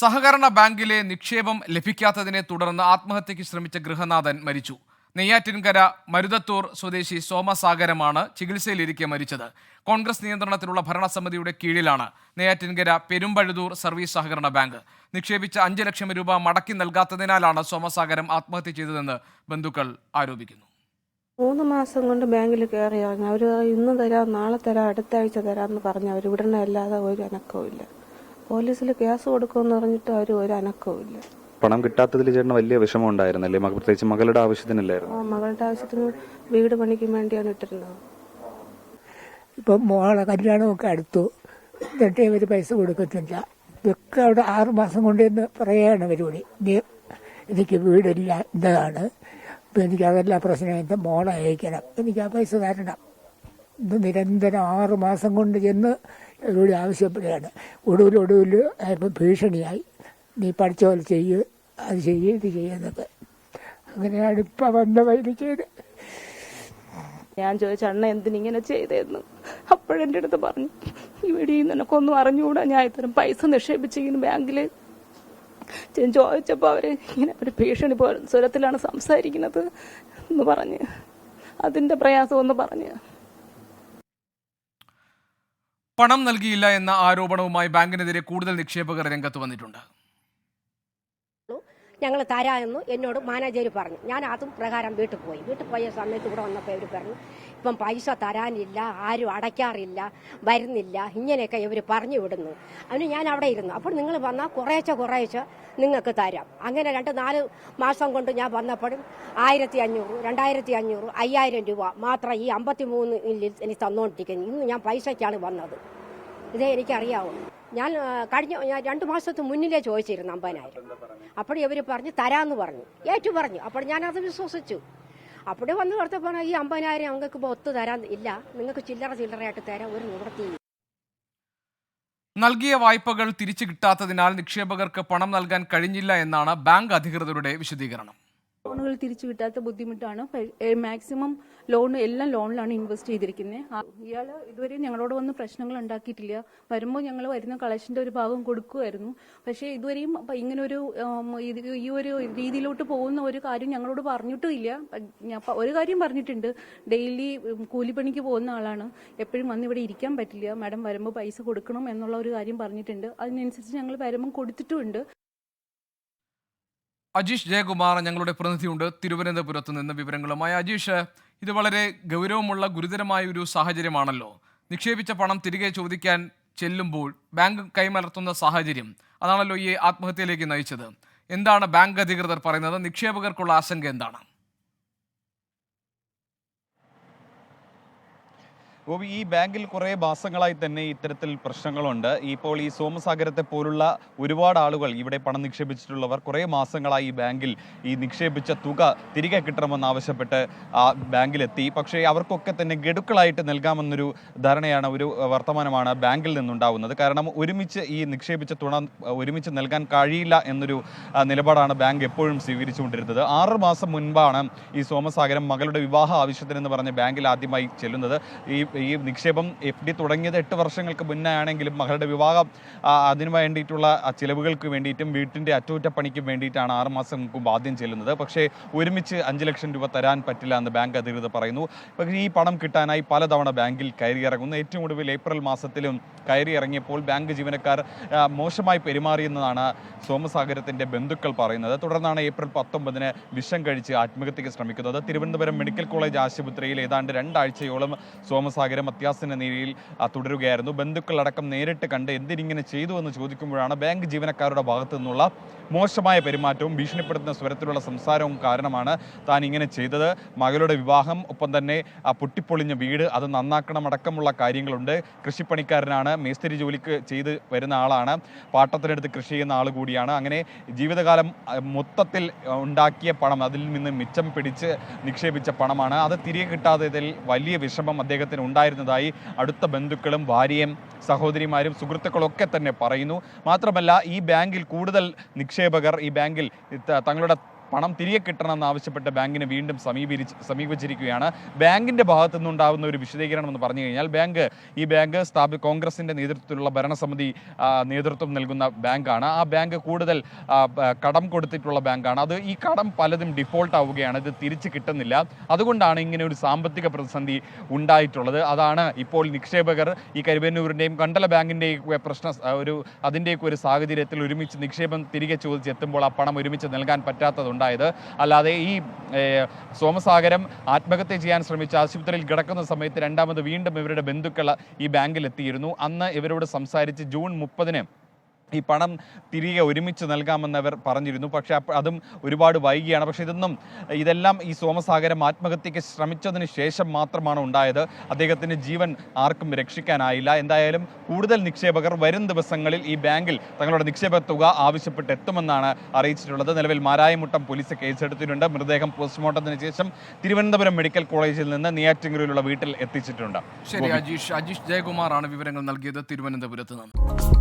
സഹകരണ ബാങ്കിലെ നിക്ഷേപം ലഭിക്കാത്തതിനെ തുടർന്ന് ആത്മഹത്യയ്ക്ക് ശ്രമിച്ച ഗൃഹനാഥൻ മരിച്ചു. നെയ്യാറ്റിൻകര മരുതത്തൂർ സ്വദേശി സോമസാഗരമാണ് ചികിത്സയിലിരിക്കെ മരിച്ചത്. കോൺഗ്രസ് നിയന്ത്രണത്തിലുള്ള ഭരണസമിതിയുടെ കീഴിലാണ് നെയ്യാറ്റിൻകര പെരുമ്പഴുതൂർ സർവീസ് സഹകരണ ബാങ്ക്. നിക്ഷേപിച്ച 5 ലക്ഷം രൂപ മടക്കി നൽകാത്തതിനാലാണ് സോമസാഗരം ആത്മഹത്യ ചെയ്തതെന്ന് ബന്ധുക്കൾ ആരോപിക്കുന്നു. 3 മാസം കൊണ്ട് ബാങ്കിൽ കയറി ഇറങ്ങി. അവർ ഇന്ന് തരാം, നാളെ തരാം, അടുത്ത ആഴ്ച തരാമെന്ന് പറഞ്ഞ് അവർ വിടണ അല്ലാതെ ഒരു അനക്കവും ഇല്ല. പോലീസിൽ കേസ് കൊടുക്കുമെന്ന് പറഞ്ഞിട്ട് അവർ ഒരു അനക്കവും ഇല്ല. പണം കിട്ടാത്തതിൽ ചേട്ടന് വലിയ വിഷമം ഉണ്ടായിരുന്നല്ലേ? പ്രത്യേകിച്ച് മകളുടെ ആവശ്യത്തിനല്ലായിരുന്നു? മകളുടെ ആവശ്യത്തിന് വീട് പണിക്ക് വേണ്ടിയാണ് ഇട്ടിരുന്നത്. ഇപ്പം മോളെ കല്യാണമൊക്കെ അടുത്തു, എന്നിട്ട് ഇവർ പൈസ കൊടുക്കുന്നില്ല. ഇതൊക്കെ അവിടെ 6 മാസം കൊണ്ട് എന്ന് പറയുകയാണ് പരിപാടി. എനിക്ക് വീടില്ല, എന്താണ് ഇപ്പം എനിക്ക് അതെല്ലാം പ്രശ്നം. എൻ്റെ മോളെ അയക്കണം, എനിക്ക് ആ പൈസ തരണം. ഇത് നിരന്തരം 6 മാസം കൊണ്ട് ചെന്ന് ഇവിടെ ആവശ്യപ്പെടുകയാണ്. ഒടുവിൽ ഇപ്പം ഭീഷണിയായി, നീ പഠിച്ച പോലെ ചെയ്യ്, അത് ചെയ്യ്, ഇത് ചെയ്യുന്നൊക്കെ. അങ്ങനെയാണ് ഇപ്പം വന്ന വൈദ്യ ചെയ്ത്. ഞാൻ ചോദിച്ച അണ്ണ എന്തിനിങ്ങനെ ചെയ്തതെന്ന്. അപ്പോഴെൻ്റെ അടുത്ത് പറഞ്ഞു, ഇവിടെ നിനക്കൊന്നും അറിഞ്ഞുകൂടാ, ഞാൻ ഇത്തരം പൈസ നിക്ഷേപിച്ചിരിക്കുന്നു ബാങ്കിൽ. ചോദിച്ചപ്പോൾ അവർ ഇങ്ങനെ ഒരു ഭീഷണി പോലെ സ്വരത്തിലാണ് സംസാരിക്കുന്നത് എന്ന് പറഞ്ഞ്, അതിൻ്റെ പ്രയാസം ഒന്ന് പറഞ്ഞ്. പണം നൽകിയില്ല എന്ന ആരോപണവുമായി ബാങ്കിനെതിരെ കൂടുതൽ നിക്ഷേപകർ രംഗത്ത് വന്നിട്ടുണ്ട്. ഞങ്ങൾ തരാമെന്ന് എന്നോട് മാനേജർ പറഞ്ഞു. ഞാൻ അതും പ്രകാരം വീട്ടിൽ പോയ സമയത്ത് ഇവിടെ വന്നപ്പോൾ ഇവർ പറഞ്ഞു, ഇപ്പം പൈസ തരാനില്ല, ആരും അടയ്ക്കാറില്ല, വരുന്നില്ല, ഇങ്ങനെയൊക്കെ ഇവർ പറഞ്ഞു വിടുന്നു. അതിന് ഞാൻ അവിടെ ഇരുന്നു. അപ്പോൾ നിങ്ങൾ വന്നാൽ കുറേശ്ശെ നിങ്ങൾക്ക് തരാം. അങ്ങനെ 2-4 മാസം കൊണ്ട് ഞാൻ വന്നപ്പോഴും 1500, 2500, 5000 രൂപ മാത്രം ഈ 53 എനിക്ക് തന്നുകൊണ്ടിരിക്കുന്നു. ഇന്ന് ഞാൻ പൈസയ്ക്കാണ് വന്നത്. ഇതേ എനിക്കറിയാവൂ. ഞാൻ 2 മാസത്തിന് മുന്നിലേ ചോദിച്ചിരുന്നു 50,000. അപ്പോൾ ഇവർ പറഞ്ഞു തരാമെന്ന് പറഞ്ഞു, ഏറ്റു പറഞ്ഞു. അപ്പോൾ ഞാനത് വിശ്വസിച്ചു. അവിടെ വന്ന് കൊടുത്തപ്പോൾ ഈ 50,000 ഞങ്ങൾക്ക് ഇപ്പോൾ ഒത്തു തരാൻ ഇല്ല, നിങ്ങൾക്ക് ചില്ലറയായിട്ട് തരാൻ ഒരു നിവൃത്തിയില്ല. നൽകിയ വായ്പകൾ തിരിച്ചു കിട്ടാത്തതിനാൽ നിക്ഷേപകർക്ക് പണം നൽകാൻ കഴിഞ്ഞില്ല എന്നാണ് ബാങ്ക് അധികൃതരുടെ വിശദീകരണം. ലോണുകൾ തിരിച്ചു കിട്ടാത്ത ബുദ്ധിമുട്ടാണ്. മാക്സിമം എല്ലാം ലോണിലാണ് ഇൻവെസ്റ്റ് ചെയ്തിരിക്കുന്നത്. ഇയാൾ ഇതുവരെ ഞങ്ങളോട് വന്ന് പ്രശ്നങ്ങൾ ഉണ്ടാക്കിയിട്ടില്ല. വരുമ്പോൾ ഞങ്ങൾ വരുന്ന കളക്ഷൻ്റെ ഒരു ഭാഗം കൊടുക്കുമായിരുന്നു. പക്ഷേ ഇതുവരെയും ഇങ്ങനൊരു ഈ ഒരു രീതിയിലോട്ട് പോകുന്ന ഒരു കാര്യം ഞങ്ങളോട് പറഞ്ഞിട്ടും ഇല്ല. ഒരു കാര്യം പറഞ്ഞിട്ടുണ്ട്, ഡെയിലി കൂലിപ്പണിക്ക് പോകുന്ന ആളാണ്, എപ്പോഴും വന്ന് ഇവിടെ ഇരിക്കാൻ പറ്റില്ല, മാഡം വരുമ്പോൾ പൈസ കൊടുക്കണം എന്നുള്ള ഒരു കാര്യം പറഞ്ഞിട്ടുണ്ട്. അതിനനുസരിച്ച് ഞങ്ങൾ വരുമ്പം കൊടുത്തിട്ടുമുണ്ട്. അജീഷ് ജയകുമാർ ഞങ്ങളുടെ പ്രതിനിധിയുണ്ട് തിരുവനന്തപുരത്ത് നിന്ന് വിവരങ്ങളുമായി. അജീഷ്, ഇത് വളരെ ഗൗരവമുള്ള ഗുരുതരമായ ഒരു സാഹചര്യമാണല്ലോ. നിക്ഷേപിച്ച പണം തിരികെ ചോദിക്കാൻ ചെല്ലുമ്പോൾ ബാങ്ക് കൈമലർത്തുന്ന സാഹചര്യം, അതാണല്ലോ ഈ ആത്മഹത്യയിലേക്ക് നയിച്ചത്. എന്താണ് ബാങ്ക് അധികൃതർ പറയുന്നത്? നിക്ഷേപകർക്കുള്ള ആശങ്ക എന്താണ്? ഈ ബാങ്കിൽ കുറേ മാസങ്ങളായി തന്നെ ഇത്തരത്തിൽ പ്രശ്നങ്ങളുണ്ട്. ഇപ്പോൾ ഈ സോമസാഗരത്തെ പോലുള്ള ഒരുപാട് ആളുകൾ ഇവിടെ പണം നിക്ഷേപിച്ചിട്ടുള്ളവർ കുറേ മാസങ്ങളായി ഈ ബാങ്കിൽ ഈ നിക്ഷേപിച്ച തുക തിരികെ കിട്ടണമെന്നാവശ്യപ്പെട്ട് ബാങ്കിലെത്തി. പക്ഷേ അവർക്കൊക്കെ തന്നെ ഗഡുക്കളായിട്ട് നൽകാമെന്നൊരു ധാരണയാണ്, ഒരു വർത്തമാനമാണ് ബാങ്കിൽ നിന്നുണ്ടാവുന്നത്. കാരണം ഒരുമിച്ച് ഈ നിക്ഷേപിച്ച തുക ഒരുമിച്ച് നൽകാൻ കഴിയില്ല എന്നൊരു നിലപാടാണ് ബാങ്ക് എപ്പോഴും സ്വീകരിച്ചുകൊണ്ടിരുന്നത്. 6 മാസം മുൻപാണ് ഈ സോമസാഗരം മകളുടെ വിവാഹ ആവശ്യത്തിനെന്ന് പറഞ്ഞ് ബാങ്കിൽ ആദ്യമായി ചെല്ലുന്നത്. ഈ നിക്ഷേപം FD തുടങ്ങിയത് 8 വർഷങ്ങൾക്ക് മുന്നേ ആണെങ്കിലും മകളുടെ വിവാഹം അതിനു വേണ്ടിയിട്ടുള്ള ചിലവുകൾക്ക് വേണ്ടിയിട്ടും വീട്ടിൻ്റെ അറ്റകുറ്റപ്പണിക്കും വേണ്ടിയിട്ടാണ് 6 മാസം മുമ്പ് ആദ്യം ചെല്ലുന്നത്. പക്ഷേ ഒരുമിച്ച് 5 ലക്ഷം രൂപ തരാൻ പറ്റില്ല എന്ന് ബാങ്ക് അധികൃതർ പറയുന്നു. പക്ഷേ ഈ പണം കിട്ടാനായി പലതവണ ബാങ്കിൽ കയറിയിറങ്ങുന്നു. ഏറ്റവും ഒടുവിൽ ഏപ്രിൽ മാസത്തിലും കയറിയിറങ്ങിയപ്പോൾ ബാങ്ക് ജീവനക്കാർ മോശമായി പെരുമാറിയെന്നാണ് സോമസാഗരത്തിൻ്റെ ബന്ധുക്കൾ പറയുന്നത്. തുടർന്നാണ് ഏപ്രിൽ 19-ന് വിഷം കഴിച്ച് ആത്മഹത്യയ്ക്ക് ശ്രമിക്കുന്നത്. തിരുവനന്തപുരം മെഡിക്കൽ കോളേജ് ആശുപത്രിയിൽ ഏതാണ്ട് 2 ആഴ്ചയോളം സോമസാഗരം അത്യാസന്ന നിലയിൽ തുടരുകയായിരുന്നു. ബന്ധുക്കളടക്കം നേരിട്ട് കണ്ട് എന്തിനിങ്ങനെ ചെയ്തു എന്ന് ചോദിക്കുമ്പോഴാണ് ബാങ്ക് ജീവനക്കാരുടെ ഭാഗത്തു നിന്നുള്ള മോശമായ പെരുമാറ്റവും ഭീഷണിപ്പെടുത്തുന്ന സ്വരത്തിലുള്ള സംസാരവും കാരണമാണ് താൻ ഇങ്ങനെ ചെയ്തത്. മകളുടെ വിവാഹം, ഒപ്പം തന്നെ പൊട്ടിപ്പൊളിഞ്ഞ വീട്, അത് നന്നാക്കണം അടക്കമുള്ള കാര്യങ്ങളുണ്ട്. കൃഷിപ്പണിക്കാരനാണ്, മേസ്തിരി ജോലിക്ക് ചെയ്ത് വരുന്ന ആളാണ്, പാട്ടത്തിനെടുത്ത് കൃഷി ചെയ്യുന്ന ആൾ കൂടിയാണ്. അങ്ങനെ ജീവിതകാലം മൊത്തത്തിൽ ഉണ്ടാക്കിയ പണം, അതിൽ നിന്ന് മിച്ചം പിടിച്ച് നിക്ഷേപിച്ച പണമാണ്. അത് തിരികെ കിട്ടാത്തതിൽ വലിയ വിഷമം അദ്ദേഹത്തിന് ഉണ്ടായിരുന്നതായി അടുത്ത ബന്ധുക്കളും ഭാര്യയും സഹോദരിമാരും സുഹൃത്തുക്കളൊക്കെ തന്നെ പറയുന്നു. മാത്രമല്ല ഈ ബാങ്കിൽ കൂടുതൽ നിക്ഷേപകർ ഈ ബാങ്കിൽ തങ്ങളുടെ പണം തിരികെ കിട്ടണമെന്ന് ആവശ്യപ്പെട്ട് ബാങ്കിനെ വീണ്ടും സമീപിച്ചിരിക്കുകയാണ്. ബാങ്കിന്റെ ഭാഗത്തു നിന്നുണ്ടാകുന്ന ഒരു വിശദീകരണം എന്ന് പറഞ്ഞു കഴിഞ്ഞാൽ ഈ ബാങ്ക് കോൺഗ്രസിന്റെ നേതൃത്വത്തിലുള്ള ഭരണസമിതി നേതൃത്വം നൽകുന്ന ബാങ്കാണ്. ആ ബാങ്ക് കൂടുതൽ കടം കൊടുത്തിട്ടുള്ള ബാങ്കാണ്. ഈ കടം പലതും ഡിഫോൾട്ട് ആവുകയാണ്, ഇത് തിരിച്ചു കിട്ടുന്നില്ല. അതുകൊണ്ടാണ് ഇങ്ങനെ ഒരു സാമ്പത്തിക പ്രതിസന്ധി ഉണ്ടായിട്ടുള്ളത്. അതാണ് ഇപ്പോൾ നിക്ഷേപകർ ഈ കരുവന്നൂരിൻ്റെയും കണ്ടല ബാങ്കിൻ്റെയും അതിൻ്റെയൊക്കെ ഒരു സാഹചര്യത്തിൽ ഒരുമിച്ച് നിക്ഷേപം തിരികെ ചോദിച്ചെത്തുമ്പോൾ ആ പണം ഒരുമിച്ച് നൽകാൻ പറ്റാത്തതുണ്ടായത്. അല്ലാതെ ഈ സോമസാഗരം ആത്മഹത്യ ചെയ്യാൻ ശ്രമിച്ച ആശുപത്രിയിൽ കിടക്കുന്ന സമയത്ത് രണ്ടാമത് വീണ്ടും ഇവരുടെ ബന്ധുക്കൾ ഈ ബാങ്കിൽ എത്തിയിരുന്നു. അന്ന് ഇവരോട് സംസാരിച്ച് ജൂൺ 30-ന് ഈ പണം തിരികെ ഒരുമിച്ച് നൽകാമെന്ന് അവർ പറഞ്ഞിരുന്നു. പക്ഷേ അതും ഒരുപാട് വൈകിയാണ്. പക്ഷേ ഇതെല്ലാം ഈ സോമസാഗരം ആത്മഹത്യയ്ക്ക് ശ്രമിച്ചതിന് ശേഷം മാത്രമാണ് ഉണ്ടായത്. അദ്ദേഹത്തിൻ്റെ ജീവൻ ആർക്കും രക്ഷിക്കാനായില്ല. എന്തായാലും കൂടുതൽ നിക്ഷേപകർ വരും ദിവസങ്ങളിൽ ഈ ബാങ്കിൽ തങ്ങളുടെ നിക്ഷേപ തുക ആവശ്യപ്പെട്ട് എത്തുമെന്നാണ് അറിയിച്ചിട്ടുള്ളത്. നിലവിൽ മാരായമുട്ടം പോലീസ് കേസെടുത്തിട്ടുണ്ട്. മൃതദേഹം പോസ്റ്റ്മോർട്ടത്തിന് ശേഷം തിരുവനന്തപുരം മെഡിക്കൽ കോളേജിൽ നിന്ന് നെയ്യാറ്റിൻകരയിലുള്ള വീട്ടിൽ എത്തിച്ചിട്ടുണ്ട്. ശരി, അജീഷ് ജയകുമാറാണ് വിവരങ്ങൾ നൽകിയത് തിരുവനന്തപുരത്ത് നിന്ന്.